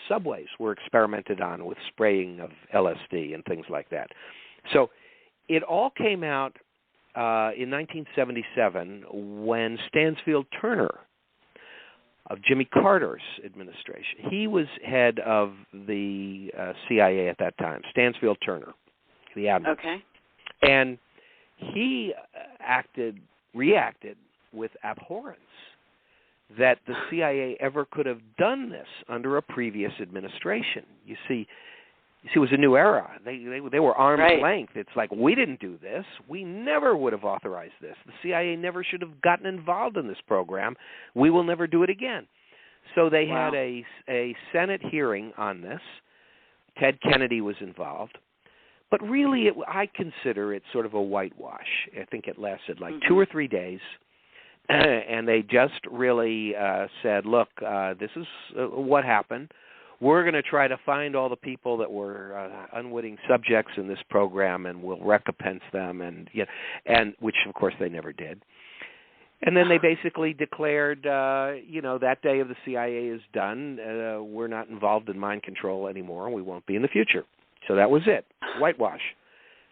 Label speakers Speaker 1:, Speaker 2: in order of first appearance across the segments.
Speaker 1: subways were experimented on with spraying of LSD and things like that. So it all came out in 1977 when Stansfield Turner of Jimmy Carter's administration, he was head of the CIA at that time, Stansfield Turner, the admiral.
Speaker 2: Okay.
Speaker 1: And he reacted with abhorrence that the CIA ever could have done this under a previous administration. You see, it was a new era. They were arm's length. It's like, we didn't do this. We never would have authorized this. The CIA never should have gotten involved in this program. We will never do it again. So they had a Senate hearing on this. Ted Kennedy was involved. But really, I consider it sort of a whitewash. I think it lasted like 2 or 3 days. And they just really said, look, this is what happened. We're going to try to find all the people that were unwitting subjects in this program, and we'll recompense them, and which, of course, they never did. And then they basically declared, that day of the CIA is done. We're not involved in mind control anymore, and we won't be in the future. So that was it, whitewash.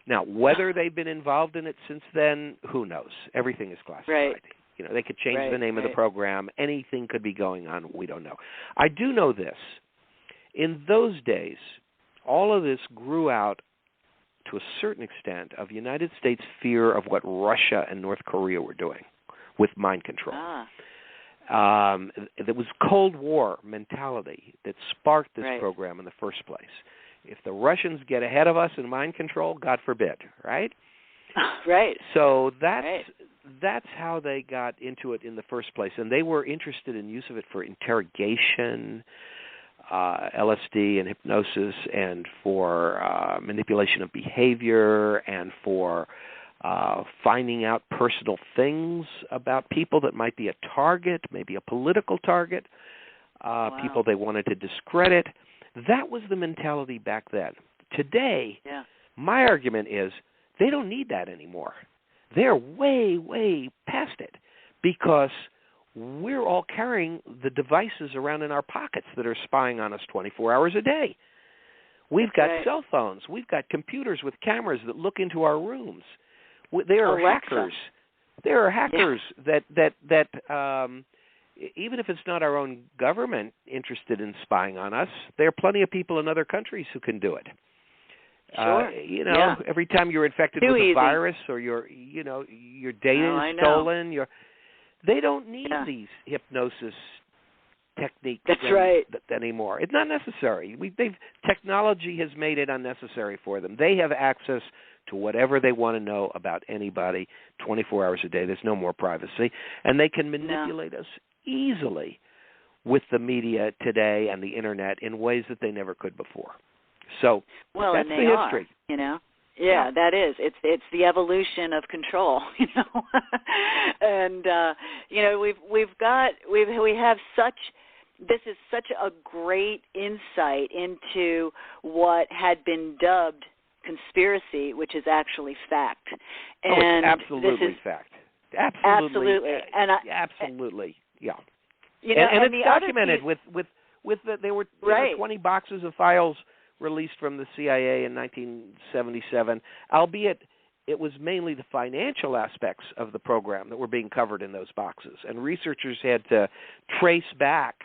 Speaker 1: Now, whether they've been involved in it since then, who knows? Everything is classified.
Speaker 2: Right.
Speaker 1: They could change the name of the program. Anything could be going on. We don't know. I do know this. In those days, all of this grew out to a certain extent of United States fear of what Russia and North Korea were doing with mind control. There was Cold War mentality that sparked this program in the first place. If the Russians get ahead of us in mind control, God forbid, right?
Speaker 2: Right.
Speaker 1: So that's how they got into it in the first place. And they were interested in use of it for interrogation, LSD and hypnosis, and for manipulation of behavior, and for finding out personal things about people that might be a target, maybe a political target, people they wanted to discredit. That was the mentality back then. Today, my argument is they don't need that anymore. They're way, way past it, because we're all carrying the devices around in our pockets that are spying on us 24 hours a day. We've got cell phones. We've got computers with cameras that look into our rooms. There are hackers. There are hackers that even if it's not our own government interested in spying on us, there are plenty of people in other countries who can do it.
Speaker 2: Sure.
Speaker 1: Every time you're infected with a virus, or your data is stolen, they don't need these hypnosis techniques anymore. It's not necessary. Technology has made it unnecessary for them. They have access to whatever they want to know about anybody 24 hours a day. There's no more privacy. And they can manipulate us easily with the media today and the Internet in ways that they never could before. So that's the history.
Speaker 2: Yeah, that is. It's the evolution of control, and we have such. This is such a great insight into what had been dubbed conspiracy, which is actually fact. And
Speaker 1: it's absolutely fact. Absolutely.
Speaker 2: And
Speaker 1: absolutely. Yeah.
Speaker 2: And
Speaker 1: it's documented there were 20 boxes of files released from the CIA in 1977, albeit it was mainly the financial aspects of the program that were being covered in those boxes. And researchers had to trace back,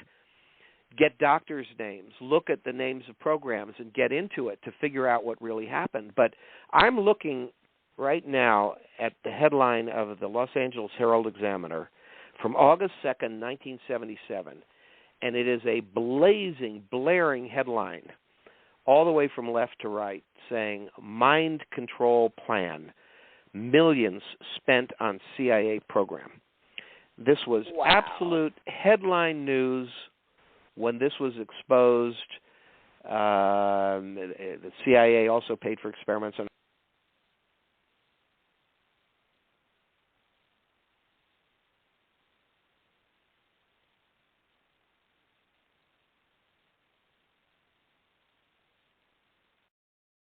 Speaker 1: get doctors' names, look at the names of programs, and get into it to figure out what really happened. But I'm looking right now at the headline of the Los Angeles Herald-Examiner from August 2nd, 1977, and it is a blazing, blaring headline all the way from left to right, saying, mind control plan, millions spent on CIA program. This was absolute headline news when this was exposed. The CIA also paid for experiments on